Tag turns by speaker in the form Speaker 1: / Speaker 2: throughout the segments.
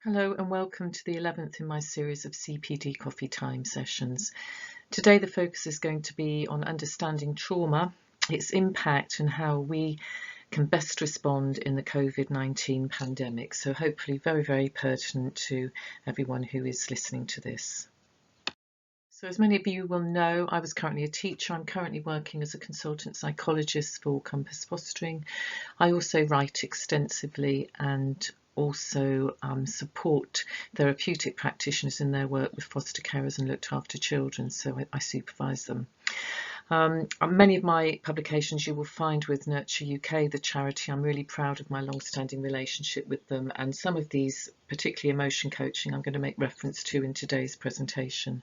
Speaker 1: Hello and welcome to the 11th in my series of CPD Coffee Time sessions. Today the focus is going to be on understanding trauma, its impact and how we can best respond in the COVID-19 pandemic. So hopefully very pertinent to everyone who is listening to this. So as many of you will know, I was currently a teacher. I'm currently working as a consultant psychologist for Compass Fostering. I also write extensively and also support therapeutic practitioners in their work with foster carers and looked after children, so I supervise them. Many of my publications you will find with Nurture UK, the charity. I'm really proud of my long-standing relationship with them, and some of these, particularly emotion coaching, I'm going to make reference to in today's presentation.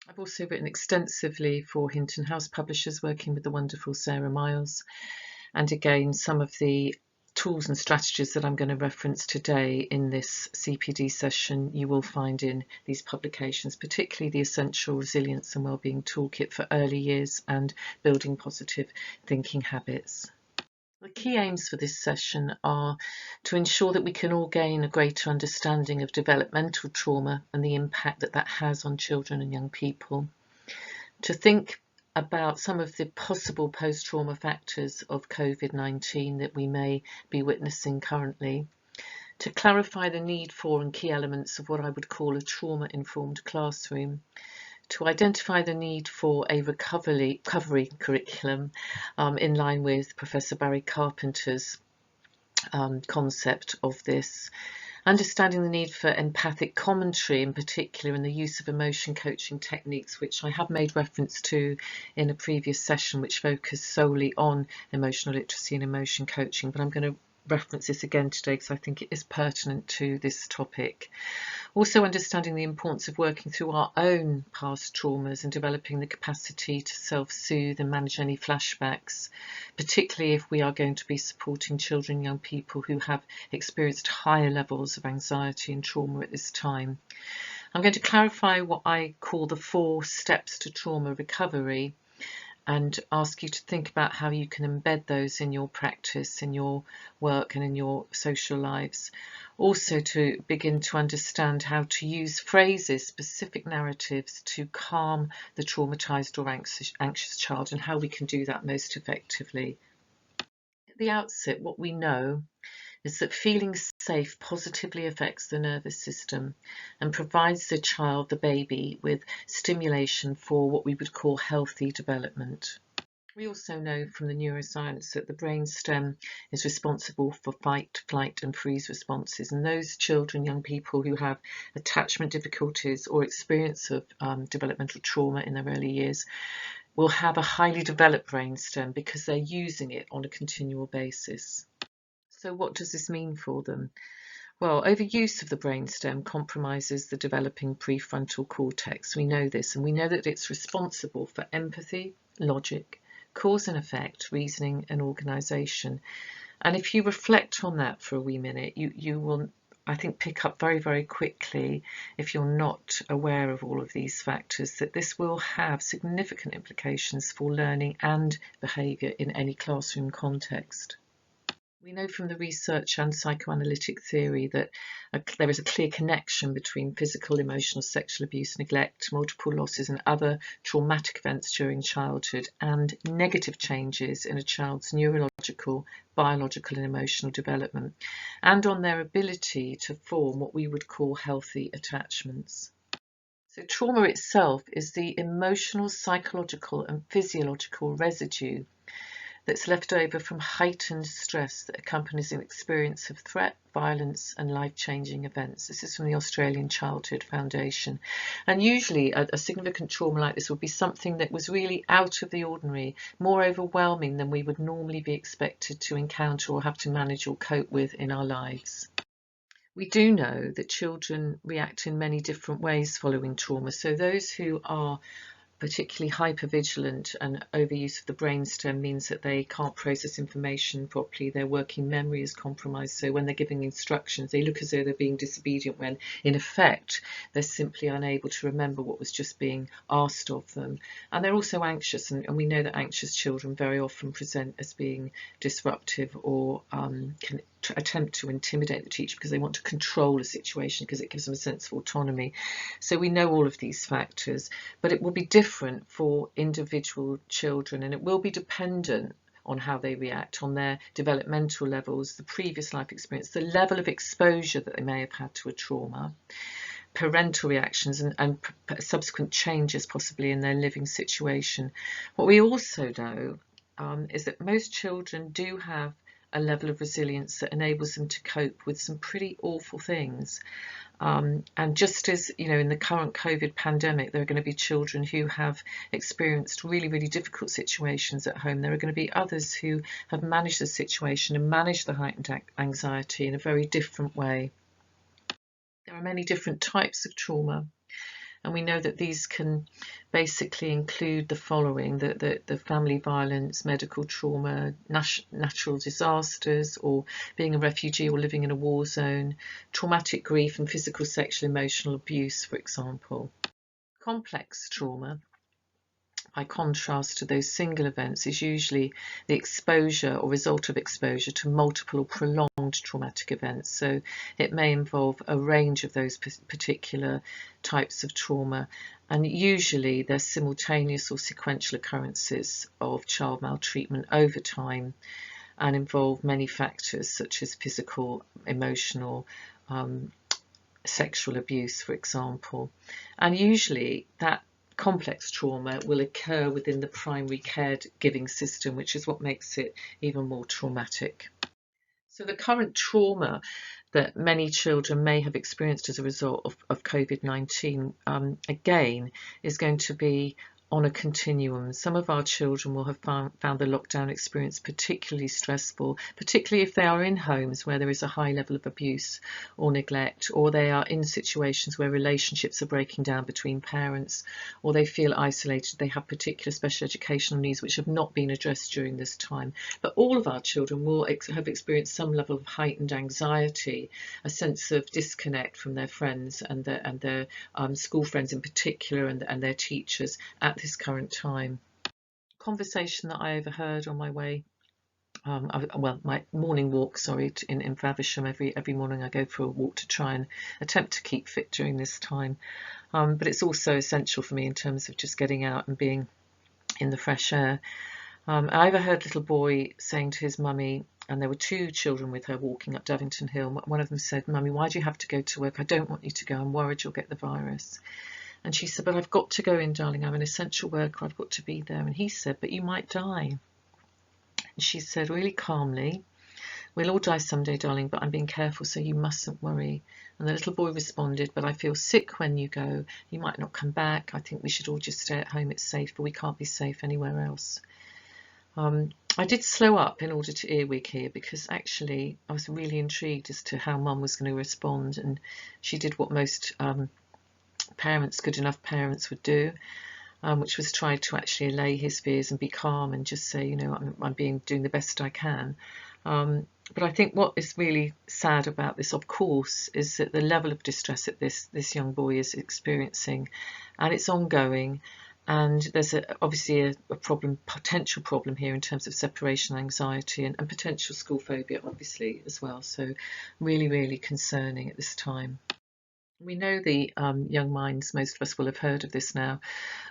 Speaker 1: I've also written extensively for Hinton House Publishers, working with the wonderful Sarah Miles. And again, some of the tools and strategies that I'm going to reference today in this CPD session you will find in these publications, particularly the Essential Resilience and Wellbeing Toolkit for Early Years and Building Positive Thinking Habits. The key aims for this session are to ensure that we can all gain a greater understanding of developmental trauma and the impact that that has on children and young people, to think about some of the possible post-trauma factors of COVID-19 that we may be witnessing currently, to clarify the need for and key elements of what I would call a trauma-informed classroom, to identify the need for a recovery curriculum in line with Professor Barry Carpenter's concept of this, understanding the need for empathic commentary in particular and the use of emotion coaching techniques, which I have made reference to in a previous session which focused solely on emotional literacy and emotion coaching, but I'm going to reference this again today because I think it is pertinent to this topic. Also understanding the importance of working through our own past traumas and developing the capacity to self-soothe and manage any flashbacks, particularly if we are going to be supporting children and young people who have experienced higher levels of anxiety and trauma at this time. I'm going to clarify what I call the 4 steps to trauma recovery and ask you to think about how you can embed those in your practice, in your work and in your social lives. Also to begin to understand how to use phrases, specific narratives to calm the traumatized or anxious child and how we can do that most effectively. At the outset, what we know is that feeling safe positively affects the nervous system and provides the child, the baby, with stimulation for what we would call healthy development. We also know from the neuroscience that the brainstem is responsible for fight, flight and freeze responses, and those children, young people who have attachment difficulties or experience of developmental trauma in their early years will have a highly developed brainstem because they're using it on a continual basis. So what does this mean for them? Well, overuse of the brainstem compromises the developing prefrontal cortex. We know this, and we know that it's responsible for empathy, logic, cause and effect, reasoning and organisation. And if you reflect on that for a wee minute, you will, I think, pick up very quickly, if you're not aware of all of these factors, that this will have significant implications for learning and behaviour in any classroom context. We know from the research and psychoanalytic theory that there is a clear connection between physical, emotional, sexual abuse, neglect, multiple losses and other traumatic events during childhood and negative changes in a child's neurological, biological and emotional development, and on their ability to form what we would call healthy attachments. So trauma itself is the emotional, psychological and physiological residue that's left over from heightened stress that accompanies an experience of threat, violence and life-changing events. This is from the Australian Childhood Foundation. And usually a significant trauma like this would be something that was really out of the ordinary, more overwhelming than we would normally be expected to encounter or have to manage or cope with in our lives. We do know that children react in many different ways following trauma. So those who are particularly hypervigilant and overuse of the brainstem means that they can't process information properly. Their working memory is compromised. So when they're giving instructions, they look as though they're being disobedient when in effect they're simply unable to remember what was just being asked of them. And they're also anxious, and we know that anxious children very often present as being disruptive or can attempt to intimidate the teacher because they want to control a situation because it gives them a sense of autonomy. So we know all of these factors, but it will be different for individual children, and it will be dependent on how they react, on their developmental levels, the previous life experience, the level of exposure that they may have had to a trauma, parental reactions, and subsequent changes possibly in their living situation. What we also know is that most children do have a level of resilience that enables them to cope with some pretty awful things. And just as, you know, in the current COVID pandemic, there are going to be children who have experienced really, really difficult situations at home. There are going to be others who have managed the situation and managed the heightened anxiety in a very different way. There are many different types of trauma, and we know that these can basically include the following: the family violence, medical trauma, natural disasters, or being a refugee or living in a war zone, traumatic grief, and physical, sexual, emotional abuse, for example. Complex trauma, by contrast to those single events, is usually the exposure or result of exposure to multiple or prolonged traumatic events. So it may involve a range of those particular types of trauma, and usually they're simultaneous or sequential occurrences of child maltreatment over time and involve many factors such as physical, emotional, sexual abuse, for example. And usually that complex trauma will occur within the primary caregiving system, which is what makes it even more traumatic. So the current trauma that many children may have experienced as a result of COVID-19, again, is going to be on a continuum. Some of our children will have found the lockdown experience particularly stressful, particularly if they are in homes where there is a high level of abuse or neglect, or they are in situations where relationships are breaking down between parents, or they feel isolated, they have particular special educational needs which have not been addressed during this time. But all of our children will have experienced some level of heightened anxiety, a sense of disconnect from their friends and their school friends in particular, and their teachers at this current time. Conversation that I overheard on my way, my morning walk, in Faversham. Every morning I go for a walk to try and attempt to keep fit during this time. But it's also essential for me in terms of just getting out and being in the fresh air. I overheard a little boy saying to his mummy, and there were two children with her walking up Davington Hill. One of them said, "Mummy, why do you have to go to work? I don't want you to go. I'm worried you'll get the virus." And she said, "But I've got to go in, darling. I'm an essential worker. I've got to be there." And he said, "But you might die." And she said really calmly, "We'll all die someday, darling, but I'm being careful, so you mustn't worry." And the little boy responded, "But I feel sick when you go. You might not come back. I think we should all just stay at home. It's safe, but we can't be safe anywhere else." I did slow up in order to earwig here because actually I was really intrigued as to how Mum was going to respond, and she did what most good enough parents would do, which was try to actually allay his fears and be calm and just say, you know, I'm doing the best I can. But I think what is really sad about this, of course, is that the level of distress that this young boy is experiencing, and it's ongoing. And there's obviously a potential problem here in terms of separation anxiety and potential school phobia, obviously, as well. So really, really concerning at this time. We know the young minds, most of us will have heard of this now.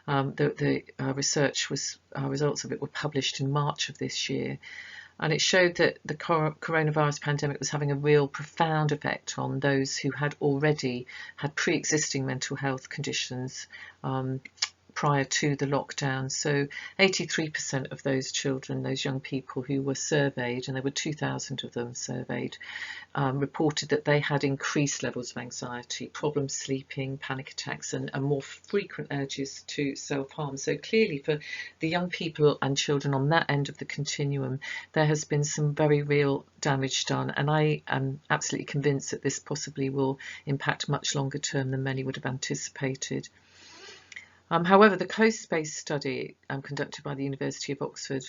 Speaker 1: The research results of it were published in March of this year. And it showed that the coronavirus pandemic was having a real profound effect on those who had already had pre-existing mental health conditions prior to the lockdown. So 83% of those children, those young people who were surveyed, and there were 2,000 of them surveyed, reported that they had increased levels of anxiety, problems sleeping, panic attacks, and more frequent urges to self-harm. So clearly for the young people and children on that end of the continuum, there has been some very real damage done, and I am absolutely convinced that this possibly will impact much longer term than many would have anticipated. However, the coast-based study conducted by the University of Oxford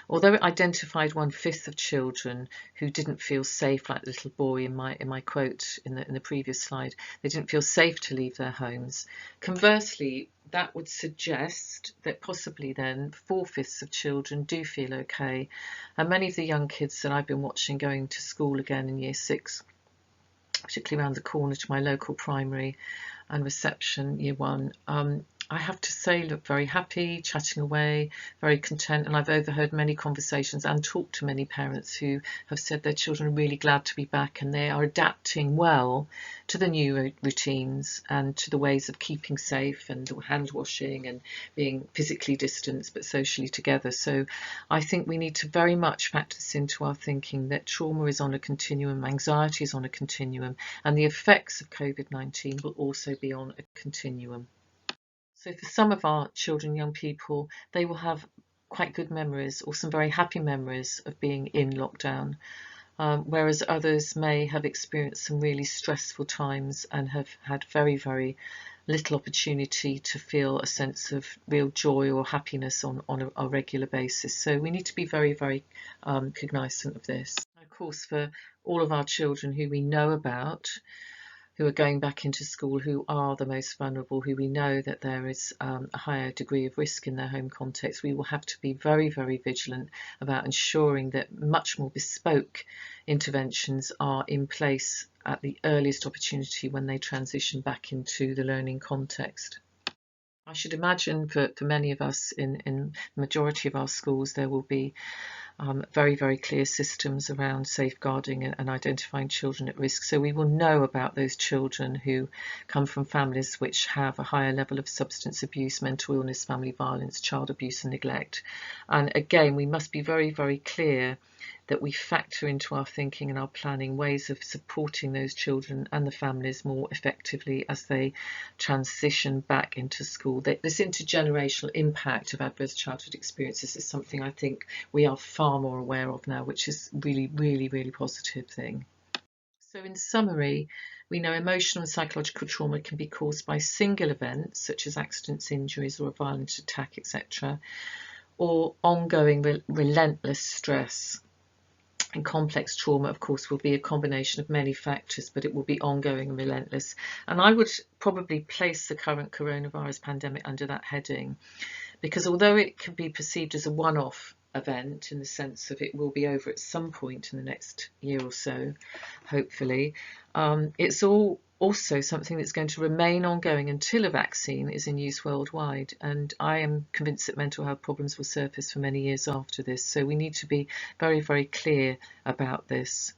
Speaker 1: Although it identified 1/5 of children who didn't feel safe, like the little boy in my quote in the previous slide, they didn't feel safe to leave their homes. Conversely, that would suggest that possibly then 4/5 of children do feel okay. And many of the young kids that I've been watching going to school again in year 6, particularly around the corner to my local primary and reception, year 1, I have to say, look very happy, chatting away, very content. And I've overheard many conversations and talked to many parents who have said their children are really glad to be back, and they are adapting well to the new routines and to the ways of keeping safe and hand washing and being physically distanced but socially together. So I think we need to very much factor this into our thinking, that trauma is on a continuum, anxiety is on a continuum, and the effects of COVID-19 will also be on a continuum. So for some of our children, young people, they will have quite good memories or some very happy memories of being in lockdown, whereas others may have experienced some really stressful times and have had very, very little opportunity to feel a sense of real joy or happiness on a regular basis. So we need to be very, very cognizant of this. Of course, for all of our children who we know about, who are going back into school, who are the most vulnerable, who we know that there is a higher degree of risk in their home context, we will have to be very, very vigilant about ensuring that much more bespoke interventions are in place at the earliest opportunity when they transition back into the learning context. I should imagine for many of us in the majority of our schools, there will be very, very clear systems around safeguarding and identifying children at risk. So we will know about those children who come from families which have a higher level of substance abuse, mental illness, family violence, child abuse and neglect. And again, we must be very, very clear that we factor into our thinking and our planning ways of supporting those children and the families more effectively as they transition back into school. This intergenerational impact of adverse childhood experiences is something I think we are far more aware of now, which is really, really, really positive thing. So in summary, we know emotional and psychological trauma can be caused by single events such as accidents, injuries or a violent attack, etc., or ongoing relentless stress. And complex trauma, of course, will be a combination of many factors, but it will be ongoing and relentless. And I would probably place the current coronavirus pandemic under that heading, because although it can be perceived as a one-off event in the sense of it will be over at some point in the next year or so, hopefully, it's also something that's going to remain ongoing until a vaccine is in use worldwide. And I am convinced that mental health problems will surface for many years after this. So we need to be very, very clear about this.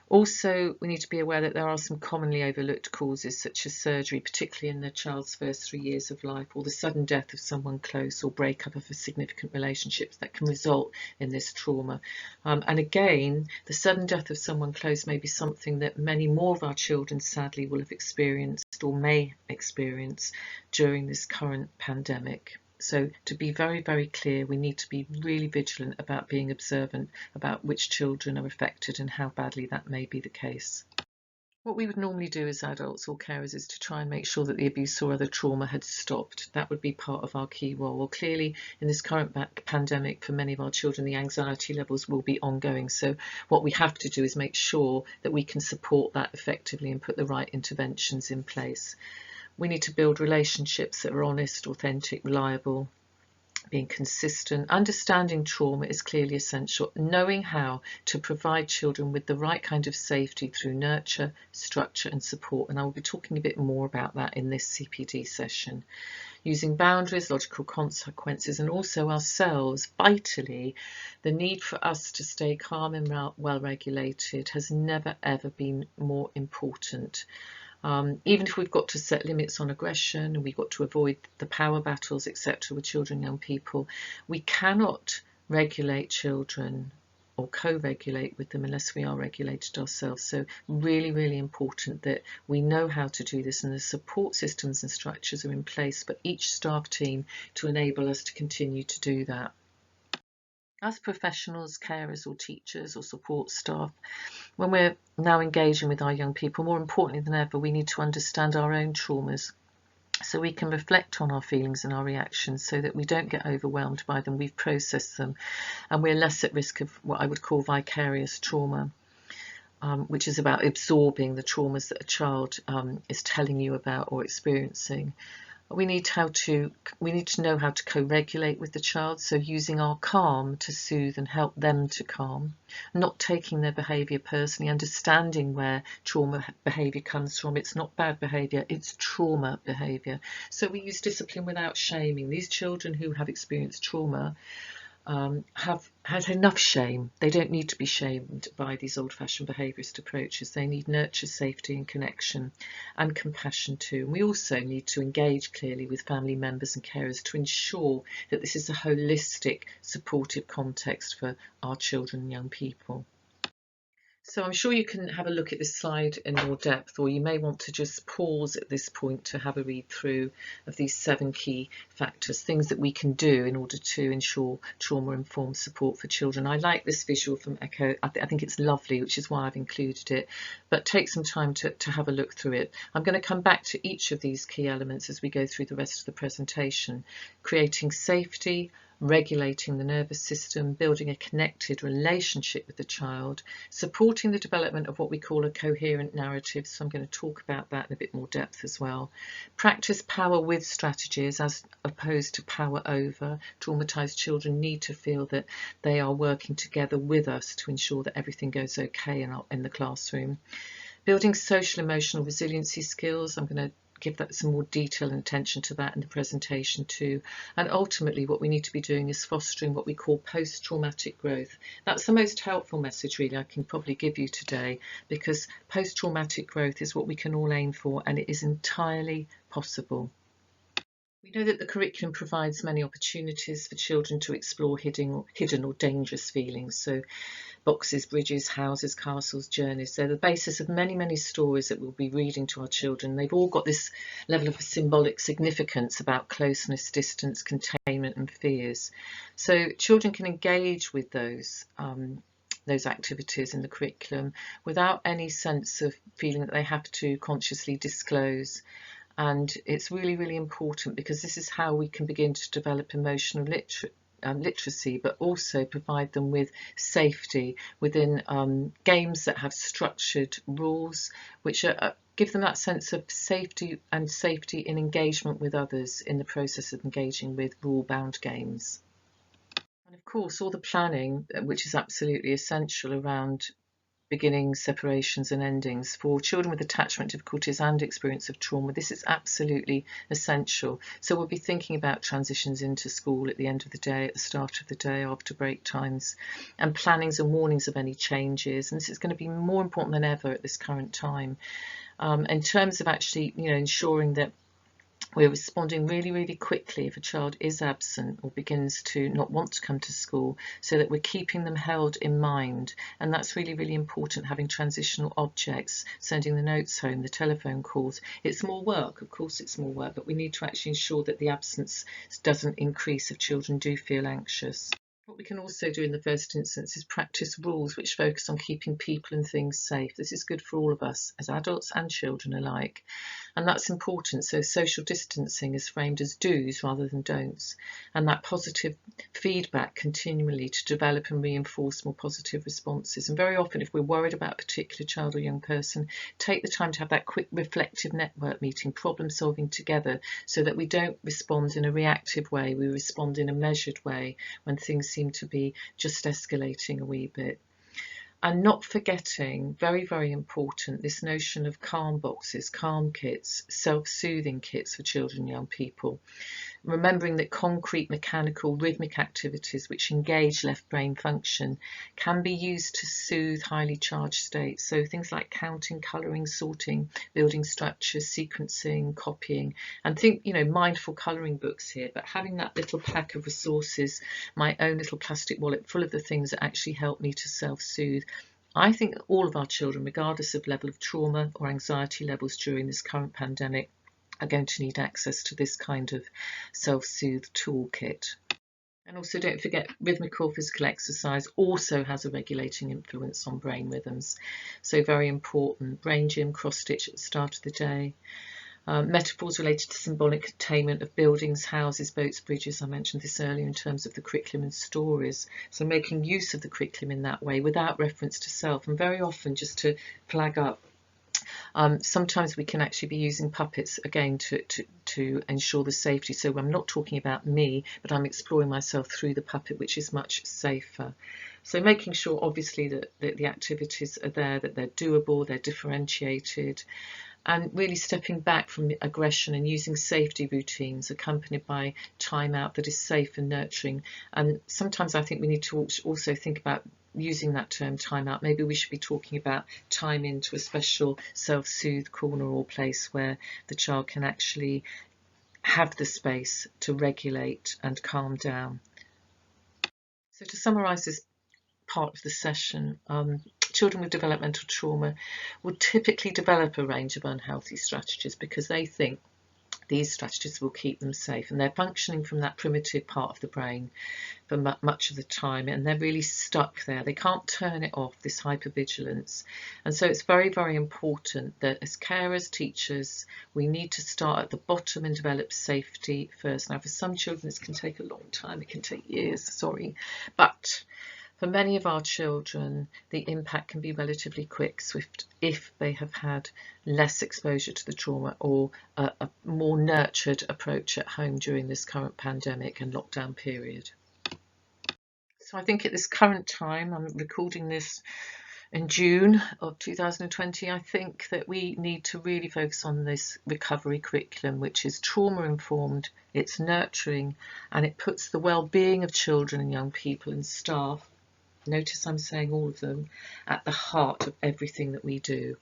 Speaker 1: Also, we need to be aware that there are some commonly overlooked causes such as surgery, particularly in the child's first 3 years of life, or the sudden death of someone close or breakup of a significant relationships that can result in this trauma. And again, the sudden death of someone close may be something that many more of our children sadly will have experienced or may experience during this current pandemic. So to be very, very clear, we need to be really vigilant about being observant about which children are affected and how badly that may be the case. What we would normally do as adults or carers is to try and make sure that the abuse or other trauma had stopped. That would be part of our key role. Well, clearly in this current pandemic, for many of our children, the anxiety levels will be ongoing. So what we have to do is make sure that we can support that effectively and put the right interventions in place. We need to build relationships that are honest, authentic, reliable, being consistent. Understanding trauma is clearly essential. Knowing how to provide children with the right kind of safety through nurture, structure and support. And I will be talking a bit more about that in this CPD session. Using boundaries, logical consequences, and also ourselves, vitally, the need for us to stay calm and well regulated has never ever been more important. Even if we've got to set limits on aggression and we've got to avoid the power battles, etc., with children and young people, we cannot regulate children or co-regulate with them unless we are regulated ourselves. So really, really important that we know how to do this, and the support systems and structures are in place for each staff team to enable us to continue to do that. As professionals, carers or teachers or support staff, when we're now engaging with our young people, more importantly than ever, we need to understand our own traumas so we can reflect on our feelings and our reactions so that we don't get overwhelmed by them, we've processed them, and we're less at risk of what I would call vicarious trauma, which is about absorbing the traumas that a child is telling you about or experiencing. We need to know how to co-regulate with the child, so using our calm to soothe and help them to calm, not taking their behaviour personally, understanding where trauma behaviour comes from. It's not bad behaviour, it's trauma behaviour. So we use discipline without shaming. These children who have experienced trauma have had enough shame. They don't need to be shamed by these old-fashioned behaviourist approaches. They need nurture, safety and connection and compassion too. And we also need to engage clearly with family members and carers to ensure that this is a holistic, supportive context for our children and young people. So I'm sure you can have a look at this slide in more depth, or you may want to just pause at this point to have a read through of these 7 key factors, things that we can do in order to ensure trauma-informed support for children. I like this visual from Echo. I think it's lovely, which is why I've included it, but take some time to have a look through it. I'm going to come back to each of these key elements as we go through the rest of the presentation. Creating safety, regulating the nervous system, building a connected relationship with the child, supporting the development of what we call a coherent narrative. So I'm going to talk about that in a bit more depth as well. Practice power with strategies as opposed to power over. Traumatised children need to feel that they are working together with us to ensure that everything goes okay in the classroom. Building social emotional resiliency skills. I'm going to give that some more detail and attention to that in the presentation too. And ultimately what we need to be doing is fostering what we call post-traumatic growth. That's the most helpful message really I can probably give you today, because post-traumatic growth is what we can all aim for, and it is entirely possible. We know that the curriculum provides many opportunities for children to explore hidden or dangerous feelings. So boxes, bridges, houses, castles, journeys. They're the basis of many, many stories that we'll be reading to our children. They've all got this level of symbolic significance about closeness, distance, containment and fears. So children can engage with those activities in the curriculum without any sense of feeling that they have to consciously disclose. And it's really, really important, because this is how we can begin to develop emotional literacy, but also provide them with safety within games that have structured rules, which give them that sense of safety in engagement with others in the process of engaging with rule-bound games. And of course, all the planning, which is absolutely essential around beginnings, separations and endings. For children with attachment difficulties and experience of trauma, this is absolutely essential. So we'll be thinking about transitions into school at the end of the day, at the start of the day, after break times, and plannings and warnings of any changes. And this is going to be more important than ever at this current time, in terms of actually ensuring that we're responding really, really quickly if a child is absent or begins to not want to come to school, so that we're keeping them held in mind. And that's really, really important, having transitional objects, sending the notes home, the telephone calls. It's more work, of course it's more work, but we need to actually ensure that the absence doesn't increase if children do feel anxious. What we can also do in the first instance is practice rules which focus on keeping people and things safe. This is good for all of us, as adults and children alike. And that's important. So social distancing is framed as do's rather than don'ts. And that positive feedback continually to develop and reinforce more positive responses. And very often, if we're worried about a particular child or young person, take the time to have that quick reflective network meeting, problem solving together, so that we don't respond in a reactive way. We respond in a measured way when things seem to be just escalating a wee bit. And not forgetting, very, very important, this notion of calm boxes, calm kits, self-soothing kits for children and young people. Remembering that concrete, mechanical, rhythmic activities which engage left brain function can be used to soothe highly charged states. So things like counting, colouring, sorting, building structures, sequencing, copying, and think, mindful colouring books here, but having that little pack of resources, my own little plastic wallet full of the things that actually help me to self-soothe. I think that all of our children, regardless of level of trauma or anxiety levels during this current pandemic, are going to need access to this kind of self-soothe toolkit. And also don't forget, rhythmical physical exercise also has a regulating influence on brain rhythms. So very important, brain gym, cross stitch at the start of the day. Metaphors related to symbolic containment of buildings, houses, boats, bridges. I mentioned this earlier in terms of the curriculum and stories. So making use of the curriculum in that way without reference to self, and very often just to flag up. Sometimes we can actually be using puppets again to ensure the safety. So I'm not talking about me, but I'm exploring myself through the puppet, which is much safer. So making sure obviously that the activities are there, that they're doable, they're differentiated, and really stepping back from aggression and using safety routines accompanied by time out that is safe and nurturing. And sometimes I think we need to also think about using that term time out. Maybe we should be talking about time into a special self-soothe corner or place where the child can actually have the space to regulate and calm down. So to summarise this part of the session, children with developmental trauma will typically develop a range of unhealthy strategies because they think these strategies will keep them safe, and they're functioning from that primitive part of the brain for much of the time, and they're really stuck there. They can't turn it off, this hypervigilance. And so it's very, very important that as carers, teachers, we need to start at the bottom and develop safety first. Now, for some children, this can take a long time. It can take years, but for many of our children, the impact can be relatively quick, swift, if they have had less exposure to the trauma or a more nurtured approach at home during this current pandemic and lockdown period. So I think at this current time, I'm recording this in June of 2020, I think that we need to really focus on this recovery curriculum, which is trauma informed, it's nurturing, and it puts the well-being of children and young people and staff, notice I'm saying all of them, at the heart of everything that we do.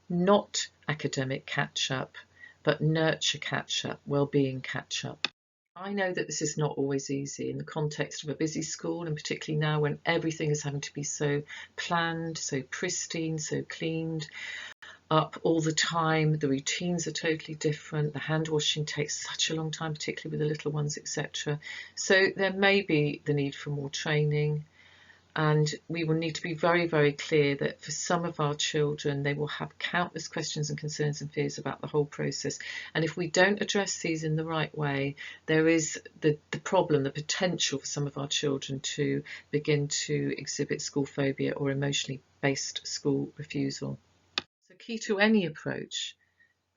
Speaker 1: Not academic catch-up, but nurture catch-up, well-being catch-up. I know that this is not always easy in the context of a busy school, and particularly now when everything is having to be so planned, so pristine, so cleaned up all the time. The routines are totally different. The hand washing takes such a long time, particularly with the little ones, etc. So there may be the need for more training. And we will need to be very, very clear that for some of our children, they will have countless questions and concerns and fears about the whole process. And if we don't address these in the right way, there is the problem, the potential for some of our children to begin to exhibit school phobia or emotionally based school refusal. So key to any approach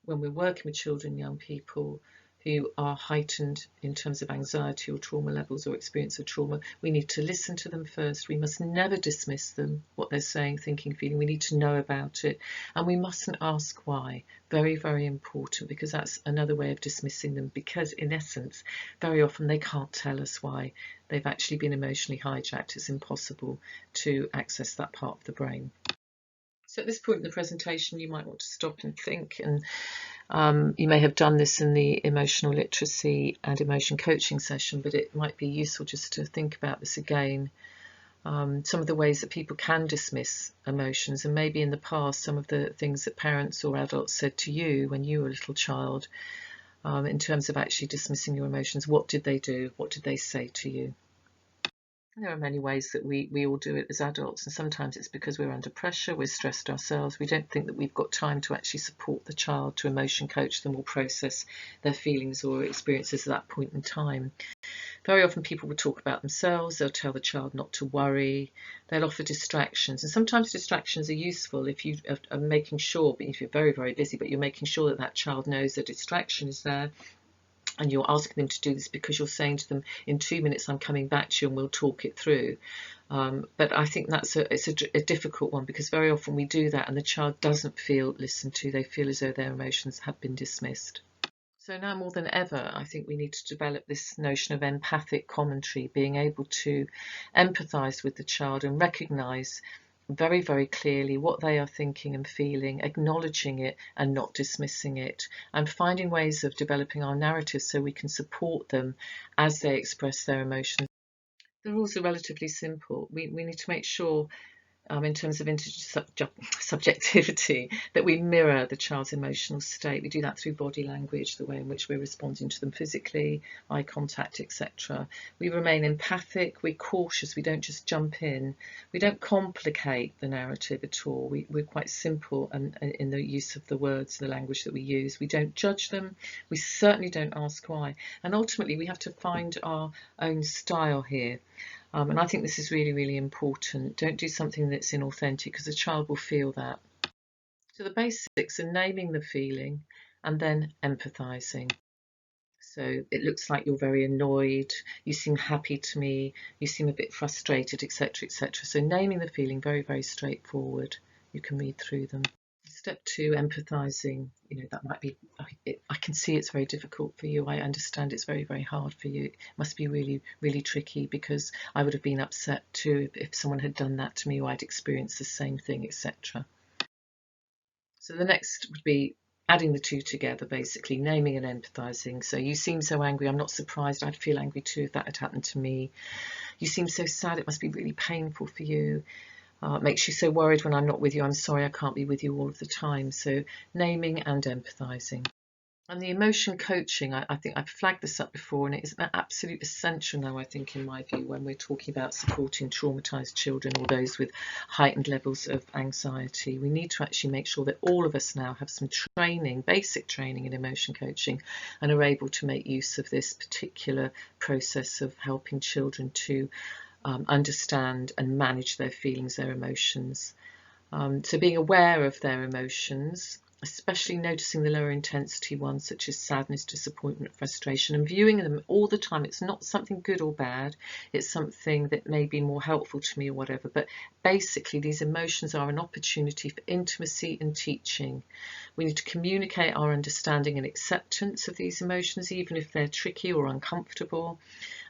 Speaker 1: when we're working with children and young people who are heightened in terms of anxiety or trauma levels or experience of trauma, we need to listen to them first. We must never dismiss them, what they're saying, thinking, feeling. We need to know about it, and we mustn't ask why. Very, very important, because that's another way of dismissing them, because in essence, very often they can't tell us why they've actually been emotionally hijacked. It's impossible to access that part of the brain. So at this point in the presentation, you might want to stop and think, and you may have done this in the emotional literacy and emotion coaching session, but it might be useful just to think about this again. Some of the ways that people can dismiss emotions, and maybe in the past some of the things that parents or adults said to you when you were a little child, in terms of actually dismissing your emotions. What did they do? What did they say to you? There are many ways that we all do it as adults, and sometimes it's because we're under pressure, we're stressed ourselves, we don't think that we've got time to actually support the child, to emotion coach them or process their feelings or experiences at that point in time. Very often people will talk about themselves, they'll tell the child not to worry, they'll offer distractions, and sometimes distractions are useful if you are making sure, if you're very, very busy, but you're making sure that that child knows that distraction is there. And you're asking them to do this because you're saying to them, in 2 minutes I'm coming back to you and we'll talk it through. But I think that's a difficult one, because very often we do that and the child doesn't feel listened to. They feel as though their emotions have been dismissed. So now more than ever, I think we need to develop this notion of empathic commentary, being able to empathise with the child and recognise very, very clearly what they are thinking and feeling, acknowledging it and not dismissing it, and finding ways of developing our narratives so we can support them as they express their emotions. The rules are relatively simple. We need to make sure in terms of subjectivity, that we mirror the child's emotional state. We do that through body language, the way in which we're responding to them physically, eye contact, etc. We remain empathic, we're cautious, we don't just jump in, we don't complicate the narrative at all. We're quite simple and in the use of the words, the language that we use. We don't judge them, we certainly don't ask why. And ultimately we have to find our own style here. And I think this is really, really important. Don't do something that's inauthentic, because the child will feel that. So the basics are naming the feeling and then empathizing. So it looks like you're very annoyed, you seem happy to me, you seem a bit frustrated, etc., etc. So naming the feeling, very, very straightforward. You can read through them. Step 2, empathizing. That might be, I can see it's very difficult for you. I understand it's very, very hard for you. It must be really, really tricky, because I would have been upset too if someone had done that to me, or I'd experienced the same thing, etc. So the next would be adding the two together, basically naming and empathizing. So you seem so angry, I'm not surprised, I'd feel angry too if that had happened to me. You seem so sad, it must be really painful for you. It makes you so worried when I'm not with you. I'm sorry I can't be with you all of the time. So naming and empathizing. And the emotion coaching, I think I've flagged this up before, and it is an absolute essential now, I think, in my view, when we're talking about supporting traumatized children or those with heightened levels of anxiety. We need to actually make sure that all of us now have some training, basic training in emotion coaching, and are able to make use of this particular process of helping children to understand and manage their feelings, their emotions. So being aware of their emotions, especially noticing the lower intensity ones such as sadness, disappointment, frustration, and viewing them all the time. It's not something good or bad, it's something that may be more helpful to me or whatever, but basically these emotions are an opportunity for intimacy and teaching. We need to communicate our understanding and acceptance of these emotions, even if they're tricky or uncomfortable,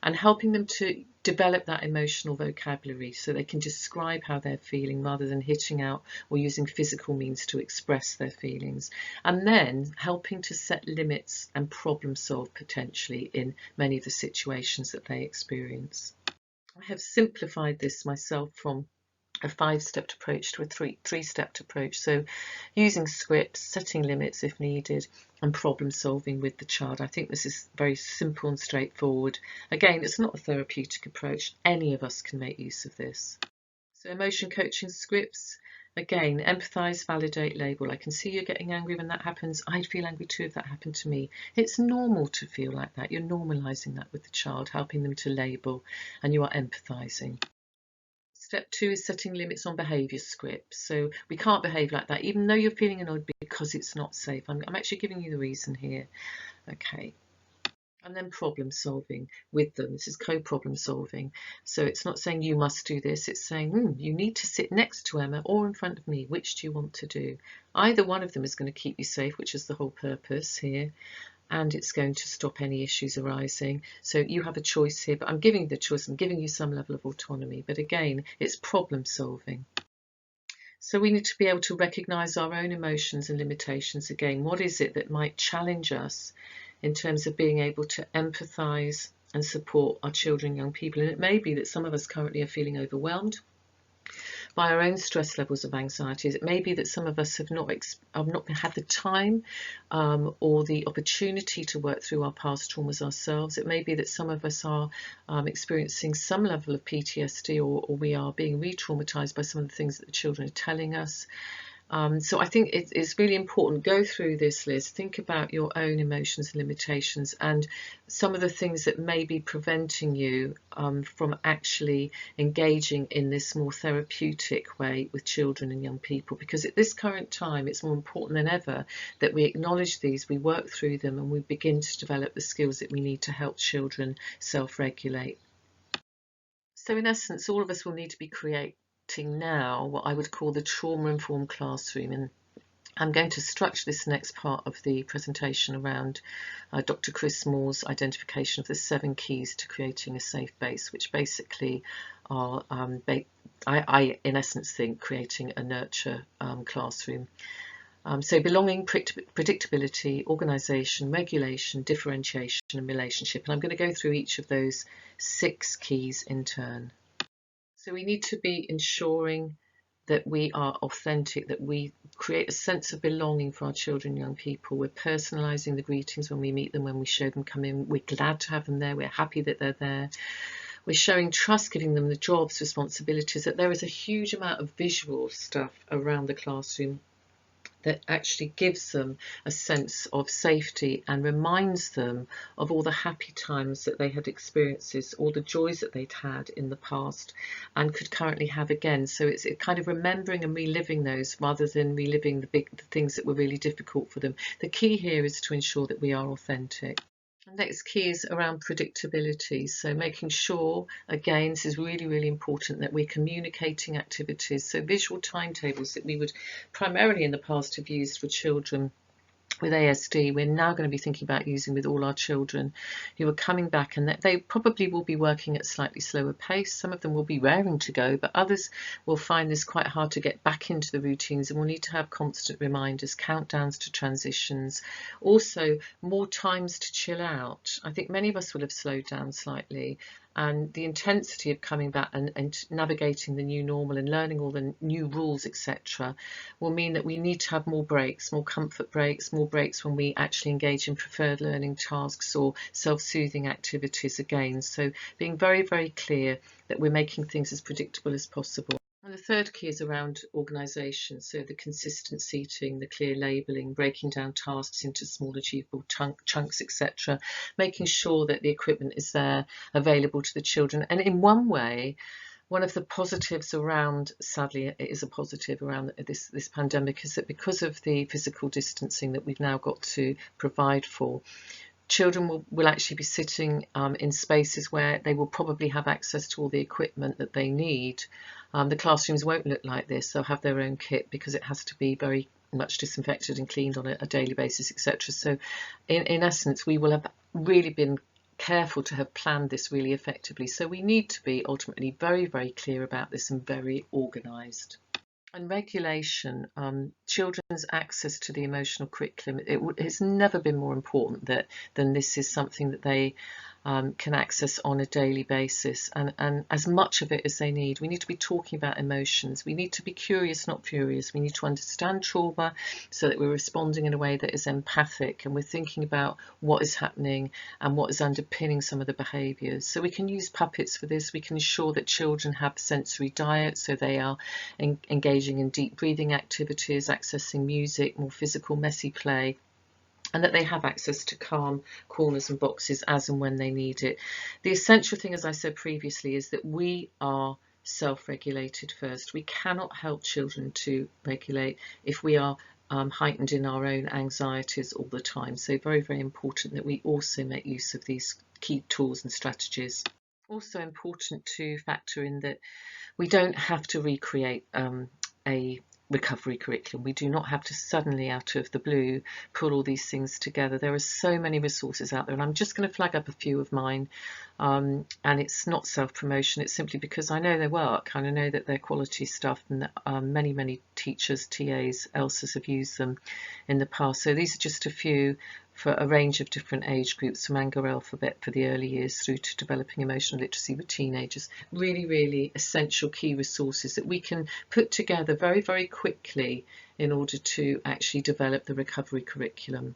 Speaker 1: and helping them to develop that emotional vocabulary so they can describe how they're feeling rather than hitting out or using physical means to express their feelings. And then helping to set limits and problem solve potentially in many of the situations that they experience. I have simplified this myself from a 5-step approach to a 3-step approach. So using scripts, setting limits if needed, and problem solving with the child. I think this is very simple and straightforward. Again, it's not a therapeutic approach. Any of us can make use of this. So emotion coaching scripts. Again, empathise, validate, label. I can see you're getting angry when that happens. I'd feel angry too if that happened to me. It's normal to feel like that. You're normalising that with the child, helping them to label, and you are empathising. Step 2 is setting limits on behaviour scripts. So we can't behave like that, even though you're feeling annoyed, because it's not safe. I'm actually giving you the reason here. Okay. And then problem solving with them. This is co-problem solving. So it's not saying you must do this. It's saying, you need to sit next to Emma or in front of me. Which do you want to do? Either one of them is going to keep you safe, which is the whole purpose here, and it's going to stop any issues arising. So you have a choice here, but I'm giving you the choice. I'm giving you some level of autonomy. But again, it's problem solving. So we need to be able to recognise our own emotions and limitations again. What is it that might challenge us in terms of being able to empathise and support our children and young people? And it may be that some of us currently are feeling overwhelmed by our own stress levels of anxiety. It may be that some of us have not had the time or the opportunity to work through our past traumas ourselves. It may be that some of us are experiencing some level of PTSD, or we are being re-traumatized by some of the things that the children are telling us. So I think it's really important. Go through this list, think about your own emotions and limitations, and some of the things that may be preventing you from actually engaging in this more therapeutic way with children and young people. Because at this current time, it's more important than ever that we acknowledge these, we work through them, and we begin to develop the skills that we need to help children self-regulate. So in essence, all of us will need to be creating now what I would call the trauma-informed classroom, and I'm going to structure this next part of the presentation around Dr. Chris Moore's identification of the 7 keys to creating a safe base, which basically are, I in essence think, creating a nurture classroom. So belonging, predictability, organisation, regulation, differentiation and relationship. And I'm going to go through each of those 6 keys in turn. So we need to be ensuring that we are authentic, that we create a sense of belonging for our children and young people. We're personalising the greetings when we meet them, when we show them come in. We're glad to have them there. We're happy that they're there. We're showing trust, giving them the jobs, responsibilities, that there is a huge amount of visual stuff around the classroom that actually gives them a sense of safety and reminds them of all the happy times that they had experiences, all the joys that they'd had in the past and could currently have again. So it's kind of remembering and reliving those rather than reliving the things that were really difficult for them. The key here is to ensure that we are authentic. The next key is around predictability. So making sure, again, this is really, really important, that we're communicating activities. So visual timetables that we would primarily in the past have used for children with ASD, we're now going to be thinking about using with all our children who are coming back, and that they probably will be working at slightly slower pace. Some of them will be raring to go, but others will find this quite hard to get back into the routines, and we'll need to have constant reminders, countdowns to transitions, also more times to chill out. I think many of us will have slowed down slightly, and the intensity of coming back and navigating the new normal and learning all the new rules, etc., will mean that we need to have more breaks, more comfort breaks, more breaks when we actually engage in preferred learning tasks or self-soothing activities again. So being very, very clear that we're making things as predictable as possible. And the third key is around organisation, so the consistent seating, the clear labelling, breaking down tasks into small achievable chunks, etc., making sure that the equipment is there available to the children. And in one way, one of the positives around, sadly it is a positive around this pandemic, is that because of the physical distancing that we've now got to provide for, children will actually be sitting in spaces where they will probably have access to all the equipment that they need. The classrooms won't look like this. They'll have their own kit because it has to be very much disinfected and cleaned on a daily basis, etc. So in essence, we will have really been careful to have planned this really effectively. So we need to be ultimately very, very clear about this and very organised. And regulation, children's access to the emotional curriculum, it has never been more important than this is something that they can access on a daily basis, and as much of it as they need. We need to be talking about emotions. We need to be curious, not furious. We need to understand trauma so that we're responding in a way that is empathic, and we're thinking about what is happening and what is underpinning some of the behaviours. So we can use puppets for this. We can ensure that children have sensory diet, so they are engaging in deep breathing activities, accessing music, more physical, messy play, and that they have access to calm corners and boxes as and when they need it. The essential thing, as I said previously, is that we are self-regulated first. We cannot help children to regulate if we are heightened in our own anxieties all the time. So very, very important that we also make use of these key tools and strategies. Also important to factor in that we don't have to recreate a recovery curriculum. We do not have to suddenly, out of the blue, pull all these things together. There are so many resources out there, and I'm just going to flag up a few of mine. And it's not self-promotion, it's simply because I know they work and I know that they're quality stuff, and that many teachers, TAs, ELSAs have used them in the past. So these are just a few for a range of different age groups, from Anger Alphabet for the early years through to developing emotional literacy with teenagers. Really, really essential key resources that we can put together very, very quickly in order to actually develop the recovery curriculum.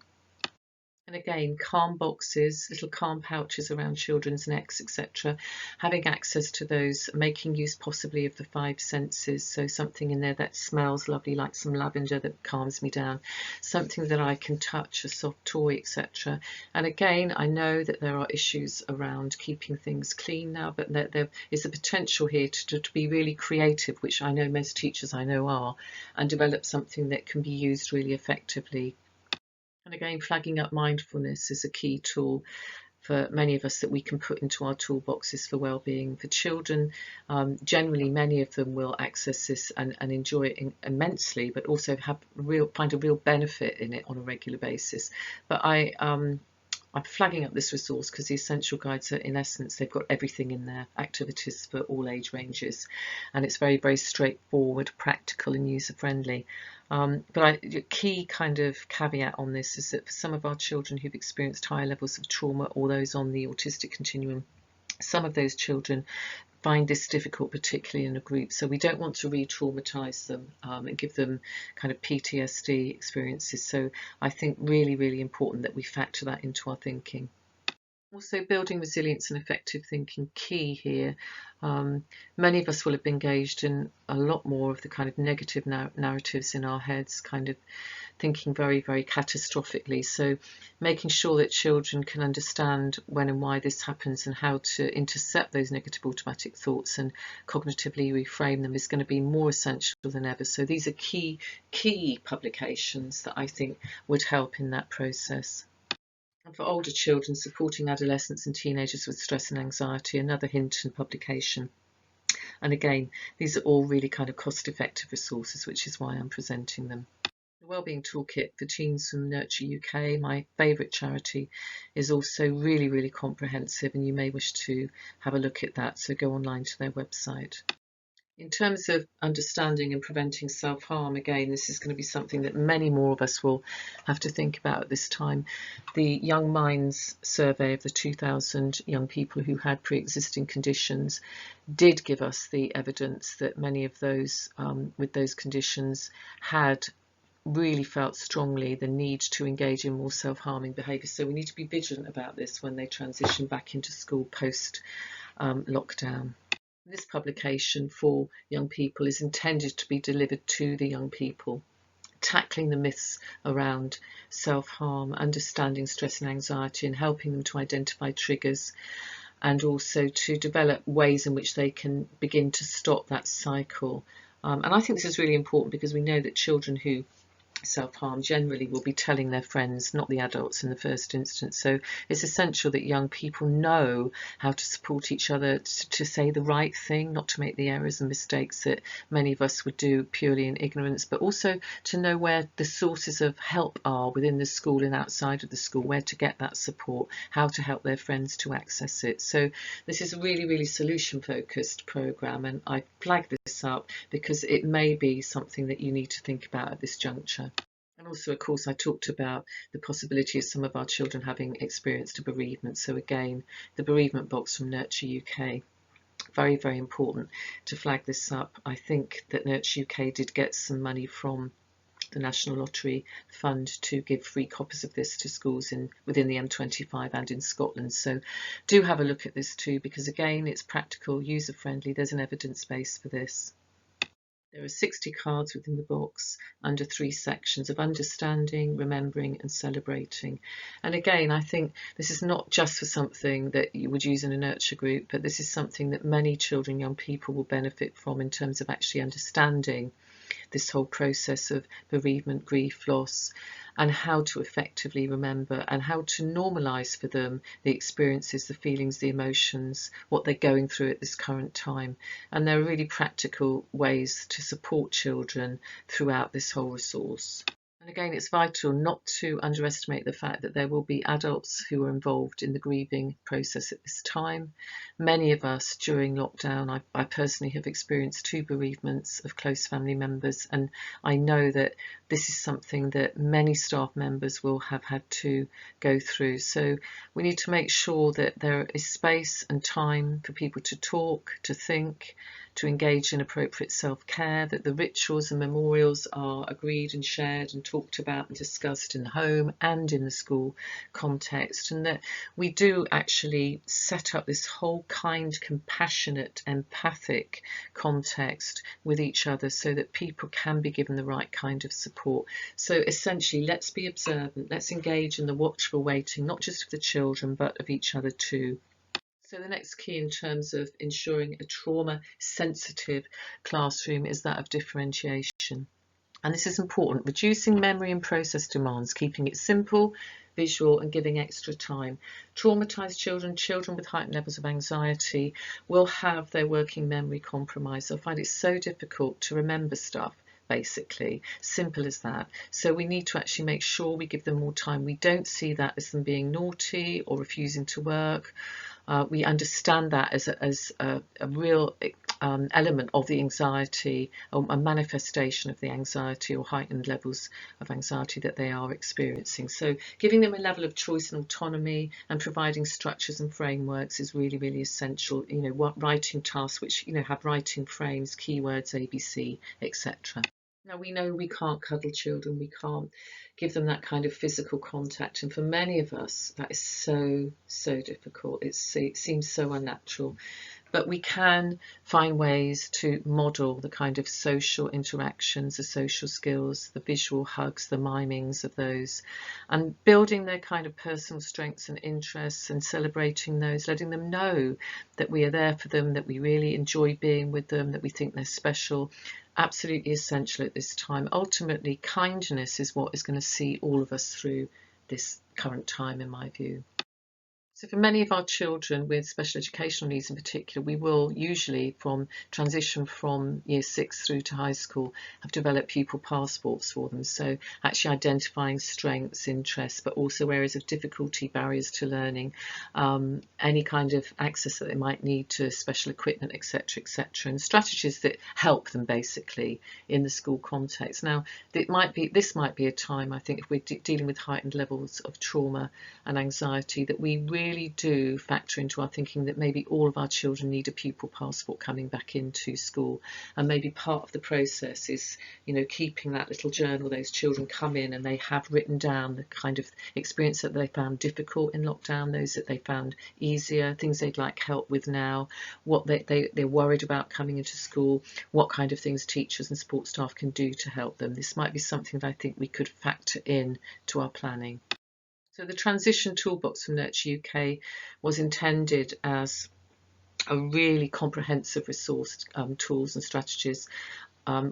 Speaker 1: And again, calm boxes, little calm pouches around children's necks, etc. Having access to those, making use possibly of the 5 senses. So something in there that smells lovely, like some lavender that calms me down. Something that I can touch, a soft toy, etc. And again, I know that there are issues around keeping things clean now, but there is a potential here to be really creative, which I know most teachers I know are, and develop something that can be used really effectively. And again, flagging up mindfulness is a key tool for many of us that we can put into our toolboxes for well-being. For children, generally many of them will access this and enjoy it immensely, but also find a real benefit in it on a regular basis. But I'm flagging up this resource because the essential guides are, in essence, they've got everything in there, activities for all age ranges, and it's very, very straightforward, practical and user-friendly. But a key kind of caveat on this is that for some of our children who've experienced higher levels of trauma, or those on the autistic continuum, some of those children find this difficult, particularly in a group. So we don't want to re-traumatise them and give them kind of PTSD experiences. So I think really important that we factor that into our thinking. Also, building resilience and effective thinking, key here. Many of us will have been engaged in a lot more of the kind of negative narratives in our heads, kind of thinking very catastrophically. So making sure that children can understand when and why this happens and how to intercept those negative automatic thoughts and cognitively reframe them is going to be more essential than ever. So these are key publications that I think would help in that process. And for older children, supporting adolescents and teenagers with stress and anxiety, another Hinton publication. And again, these are all really kind of cost-effective resources, which is why I'm presenting them. The Wellbeing Toolkit for Teens from Nurture UK, my favourite charity, is also really comprehensive, and you may wish to have a look at that, so go online to their website. In terms of understanding and preventing self-harm, again, this is going to be something that many more of us will have to think about at this time. The Young Minds survey of the 2,000 young people who had pre-existing conditions did give us the evidence that many of those with those conditions had really felt strongly the need to engage in more self-harming behaviour. So we need to be vigilant about this when they transition back into school post lockdown. This publication for young people is intended to be delivered to the young people, tackling the myths around self-harm, understanding stress and anxiety, and helping them to identify triggers, and also to develop ways in which they can begin to stop that cycle. And I think this is really important because we know that children who self-harm generally will be telling their friends, not the adults in the first instance. So it's essential that young people know how to support each other to say the right thing, not to make the errors and mistakes that many of us would do purely in ignorance, but also to know where the sources of help are within the school and outside of the school, where to get that support, how to help their friends to access it. So this is a really solution focused programme, and I flag this up because it may be something that you need to think about at this juncture. And also, of course, I talked about the possibility of some of our children having experienced a bereavement. So again, the bereavement box from Nurture UK, very important to flag this up. I think that Nurture UK did get some money from the National Lottery Fund to give free copies of this to schools within the M25 and in Scotland. So do have a look at this too, because again, it's practical, user friendly. There's an evidence base for this. There are 60 cards within the box under 3 sections of understanding, remembering and celebrating. And again, I think this is not just for something that you would use in a nurture group, but this is something that many children, young people will benefit from in terms of actually understanding this whole process of bereavement, grief, loss, and how to effectively remember and how to normalise for them the experiences, the feelings, the emotions, what they're going through at this current time. And there are really practical ways to support children throughout this whole resource. And again, it's vital not to underestimate the fact that there will be adults who are involved in the grieving process at this time. Many of us during lockdown, I personally have experienced 2 bereavements of close family members, and I know that this is something that many staff members will have had to go through. So we need to make sure that there is space and time for people to talk, to think, to engage in appropriate self-care, that the rituals and memorials are agreed and shared and talked about and discussed in the home and in the school context, and that we do actually set up this whole kind, compassionate, empathic context with each other so that people can be given the right kind of support. So essentially, let's be observant, let's engage in the watchful waiting, not just of the children, but of each other too. So the next key in terms of ensuring a trauma-sensitive classroom is that of differentiation. And this is important, reducing memory and process demands, keeping it simple, visual and giving extra time. Traumatised children, children with heightened levels of anxiety will have their working memory compromised. They'll find it so difficult to remember stuff. Basically, simple as that. So we need to actually make sure we give them more time. We don't see that as them being naughty or refusing to work. We understand that as a real element of the anxiety, or a manifestation of the anxiety or heightened levels of anxiety that they are experiencing. So giving them a level of choice and autonomy and providing structures and frameworks is really, really essential. Writing tasks which have writing frames, keywords, ABC, etc. Now, we know we can't cuddle children, we can't give them that kind of physical contact, and for many of us that is so difficult. It seems so unnatural. But we can find ways to model the kind of social interactions, the social skills, the visual hugs, the mimings of those, and building their kind of personal strengths and interests and celebrating those, letting them know that we are there for them, that we really enjoy being with them, that we think they're special. Absolutely essential at this time. Ultimately, kindness is what is going to see all of us through this current time, in my view. So for many of our children with special educational needs in particular, we will usually transition from year 6 through to high school have developed pupil passports for them. So actually identifying strengths, interests, but also areas of difficulty, barriers to learning, any kind of access that they might need to special equipment, etc., etc., and strategies that help them basically in the school context. Now, this might be a time, I think, if we're dealing with heightened levels of trauma and anxiety, that we really do factor into our thinking that maybe all of our children need a pupil passport coming back into school, and maybe part of the process is keeping that little journal. Those children come in and they have written down the kind of experience that they found difficult in lockdown, those that they found easier, things they'd like help with now, what they're worried about coming into school, what kind of things teachers and support staff can do to help them. This might be something that I think we could factor in to our planning. So the Transition Toolbox from Nurture UK was intended as a really comprehensive resource, tools and strategies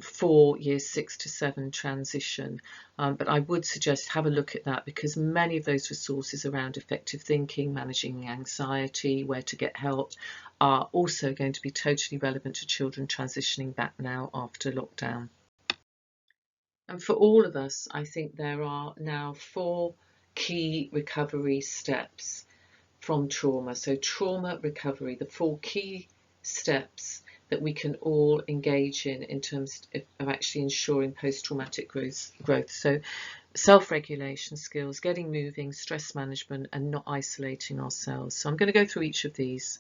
Speaker 1: for years 6 to 7 transition. But I would suggest have a look at that, because many of those resources around effective thinking, managing anxiety, where to get help, are also going to be totally relevant to children transitioning back now after lockdown. And for all of us, I think there are now 4 key recovery steps from trauma. So trauma recovery, the 4 key steps that we can all engage in terms of actually ensuring post-traumatic growth. So self-regulation skills, getting moving, stress management, and not isolating ourselves. So I'm going to go through each of these.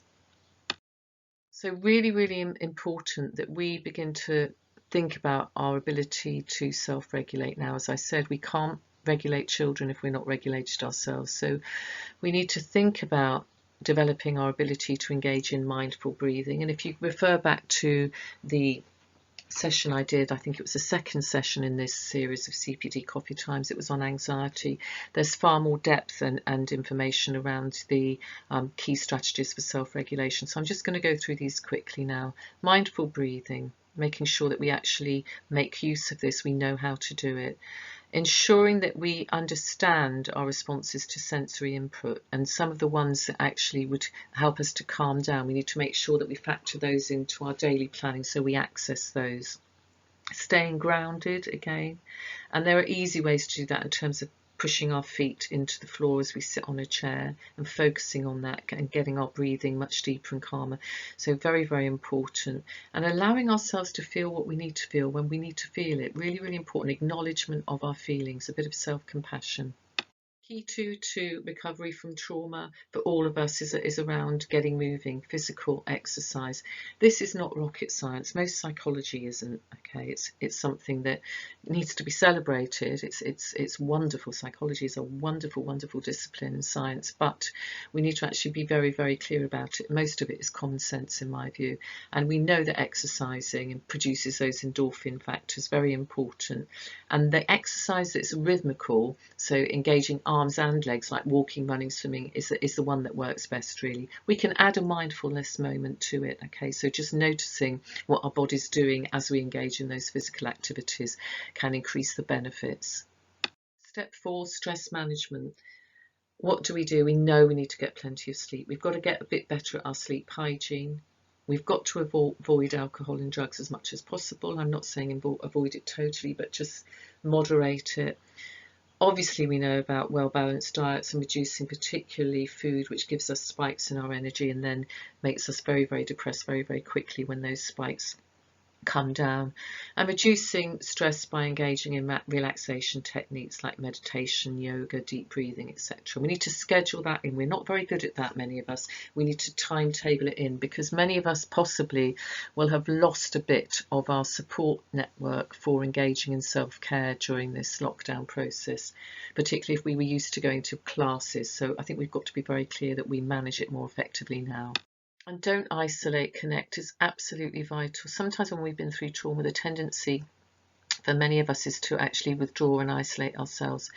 Speaker 1: So really, really important that we begin to think about our ability to self-regulate now. As I said, we can't regulate children if we're not regulated ourselves. So we need to think about developing our ability to engage in mindful breathing. And if you refer back to the session I did, I think it was the second session in this series of CPD Coffee Times, it was on anxiety. There's far more depth and information around the key strategies for self-regulation. So I'm just going to go through these quickly now. Mindful breathing, making sure that we actually make use of this, we know how to do it. Ensuring that we understand our responses to sensory input, and some of the ones that actually would help us to calm down, we need to make sure that we factor those into our daily planning so we access those. Staying grounded again, and there are easy ways to do that in terms of pushing our feet into the floor as we sit on a chair and focusing on that and getting our breathing much deeper and calmer. So very, very important. And allowing ourselves to feel what we need to feel when we need to feel it. Really, really important. Acknowledgement of our feelings, a bit of self-compassion. Key to recovery from trauma for all of us is around getting moving, physical exercise. This is not rocket science. Most psychology isn't. Okay, it's something that needs to be celebrated. It's wonderful. Psychology is a wonderful discipline in science, but we need to actually be very, very clear about it. Most of it is common sense, in my view, and we know that exercising produces those endorphin factors, very important. And the exercise that's rhythmical, so engaging arms and legs, like walking, running, swimming, is the one that works best, really. We can add a mindfulness moment to it. Okay, so just noticing what our body's doing as we engage in those physical activities can increase the benefits. Step 4, stress management. What do? We know we need to get plenty of sleep. We've got to get a bit better at our sleep hygiene. We've got to avoid alcohol and drugs as much as possible. I'm not saying avoid it totally, but just moderate it. Obviously, we know about well-balanced diets and reducing particularly food which gives us spikes in our energy and then makes us very, very depressed very, very quickly when those spikes come down, and reducing stress by engaging in relaxation techniques like meditation, yoga, deep breathing, etc. We need to schedule that in. We're not very good at that, many of us. We need to timetable it in, because many of us possibly will have lost a bit of our support network for engaging in self-care during this lockdown process, particularly if we were used to going to classes. So I think we've got to be very clear that we manage it more effectively now. And don't isolate, connect is absolutely vital. Sometimes when we've been through trauma, the tendency for many of us is to actually withdraw and isolate ourselves.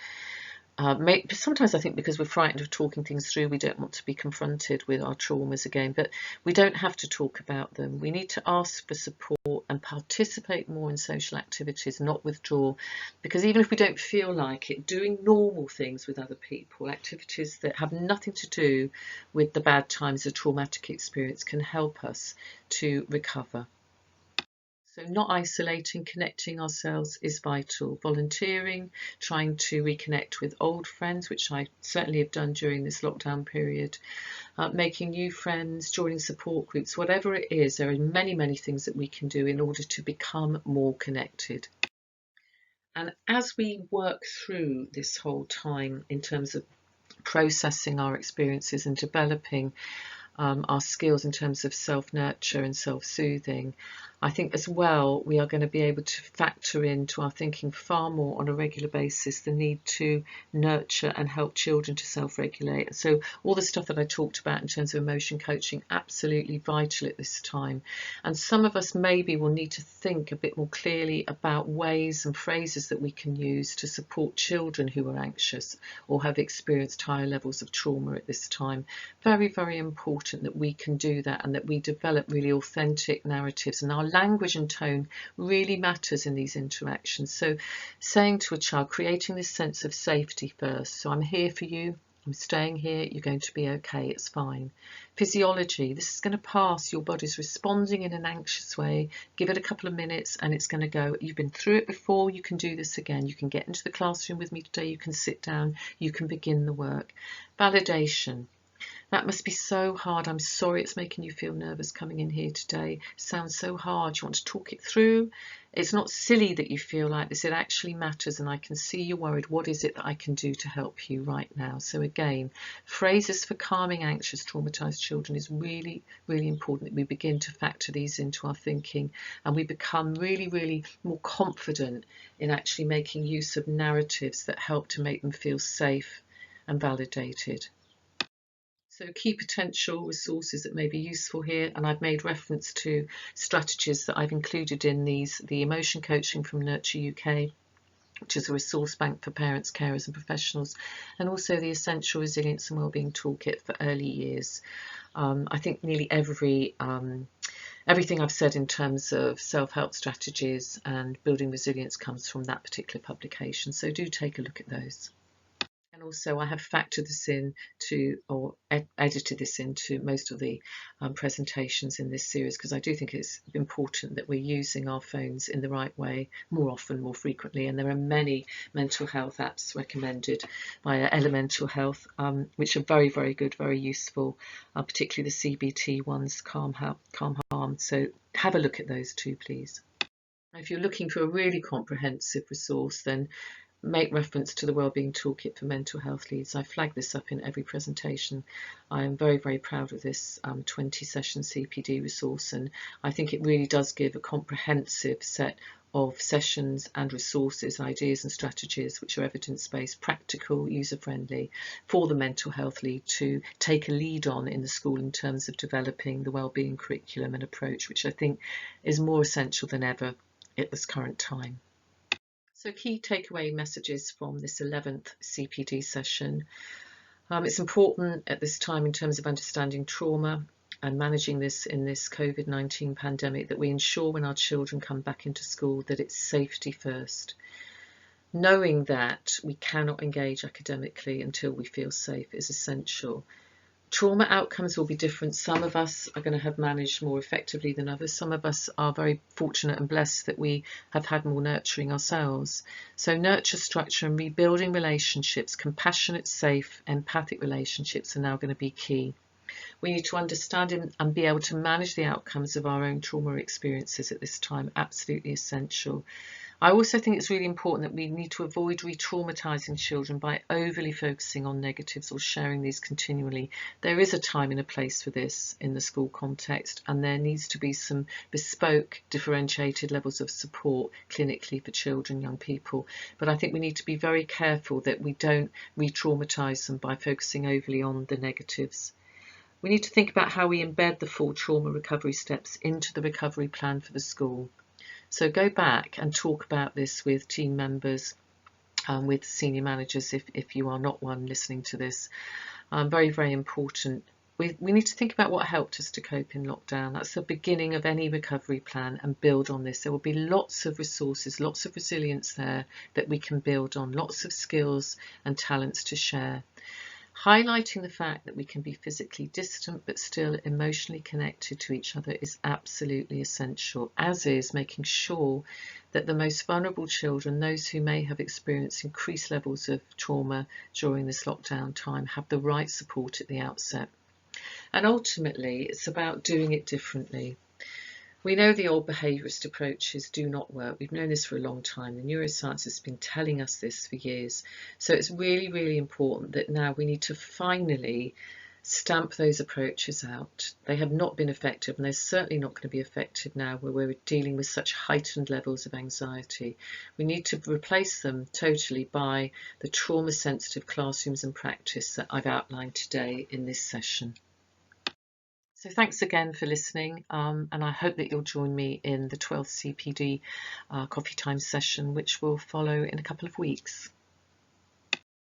Speaker 1: Sometimes I think because we're frightened of talking things through, we don't want to be confronted with our traumas again, but we don't have to talk about them. We need to ask for support and participate more in social activities, not withdraw, because even if we don't feel like it, doing normal things with other people, activities that have nothing to do with the bad times, a traumatic experience, can help us to recover. So not isolating, connecting ourselves is vital. Volunteering, trying to reconnect with old friends, which I certainly have done during this lockdown period, making new friends, joining support groups, whatever it is, there are many, many things that we can do in order to become more connected. And as we work through this whole time in terms of processing our experiences and developing our skills in terms of self-nurture and self-soothing, I think as well we are going to be able to factor into our thinking far more on a regular basis the need to nurture and help children to self-regulate. So all the stuff that I talked about in terms of emotion coaching, absolutely vital at this time. And some of us maybe will need to think a bit more clearly about ways and phrases that we can use to support children who are anxious or have experienced higher levels of trauma at this time. Very, very important that we can do that and that we develop really authentic narratives, and our language and tone really matters in these interactions. So saying to a child, creating this sense of safety first. So I'm here for you, I'm staying here, you're going to be okay, it's fine. Physiology, this is going to pass, your body's responding in an anxious way, give it a couple of minutes and it's going to go. You've been through it before, you can do this again, you can get into the classroom with me today, you can sit down, you can begin the work. Validation. That must be so hard. I'm sorry it's making you feel nervous coming in here today. Sounds so hard. You want to talk it through? It's not silly that you feel like this. It actually matters, and I can see you're worried. What is it that I can do to help you right now? So again, phrases for calming anxious, traumatized children is really, really important that we begin to factor these into our thinking, and we become really, really more confident in actually making use of narratives that help to make them feel safe and validated. So key potential resources that may be useful here, and I've made reference to strategies that I've included in these: the emotion coaching from Nurture UK, which is a resource bank for parents, carers and professionals, and also the Essential Resilience and Wellbeing Toolkit for early years. I think nearly everything I've said in terms of self-help strategies and building resilience comes from that particular publication, so do take a look at those. And also I have factored this in to, or edited this into most of the presentations in this series, because I do think it's important that we're using our phones in the right way more often, more frequently. And there are many mental health apps recommended by Elemental Health, which are very, very good, very useful, particularly the CBT ones, Calm Harm. So have a look at those too, please. If you're looking for a really comprehensive resource, then make reference to the Wellbeing Toolkit for Mental Health Leads. I flag this up in every presentation. I am very, very proud of this 20-session CPD resource, and I think it really does give a comprehensive set of sessions and resources, ideas and strategies which are evidence-based, practical, user-friendly for the mental health lead to take a lead on in the school in terms of developing the wellbeing curriculum and approach, which I think is more essential than ever at this current time. So key takeaway messages from this 11th CPD session. It's important at this time in terms of understanding trauma and managing this in this COVID-19 pandemic that we ensure when our children come back into school that it's safety first. Knowing that we cannot engage academically until we feel safe is essential. Trauma outcomes will be different. Some of us are going to have managed more effectively than others. Some of us are very fortunate and blessed that we have had more nurturing ourselves. So nurture, structure and rebuilding relationships, compassionate, safe, empathic relationships are now going to be key. We need to understand and be able to manage the outcomes of our own trauma experiences at this time, absolutely essential. I also think it's really important that we need to avoid re-traumatising children by overly focusing on negatives or sharing these continually. There is a time and a place for this in the school context, and there needs to be some bespoke, differentiated levels of support clinically for children, young people. But I think we need to be very careful that we don't re-traumatise them by focusing overly on the negatives. We need to think about how we embed the full trauma recovery steps into the recovery plan for the school. So go back and talk about this with team members, with senior managers if you are not one listening to this. Very, very important. We need to think about what helped us to cope in lockdown. That's the beginning of any recovery plan, and build on this. There will be lots of resources, lots of resilience there that we can build on, lots of skills and talents to share. Highlighting the fact that we can be physically distant but still emotionally connected to each other is absolutely essential, as is making sure that the most vulnerable children, those who may have experienced increased levels of trauma during this lockdown time, have the right support at the outset. And ultimately, it's about doing it differently. We know the old behaviourist approaches do not work. We've known this for a long time. The neuroscience has been telling us this for years. So it's really, really important that now we need to finally stamp those approaches out. They have not been effective, and they're certainly not going to be effective now where we're dealing with such heightened levels of anxiety. We need to replace them totally by the trauma-sensitive classrooms and practice that I've outlined today in this session. So thanks again for listening, and I hope that you'll join me in the 12th CPD Coffee Time session, which will follow in a couple of weeks.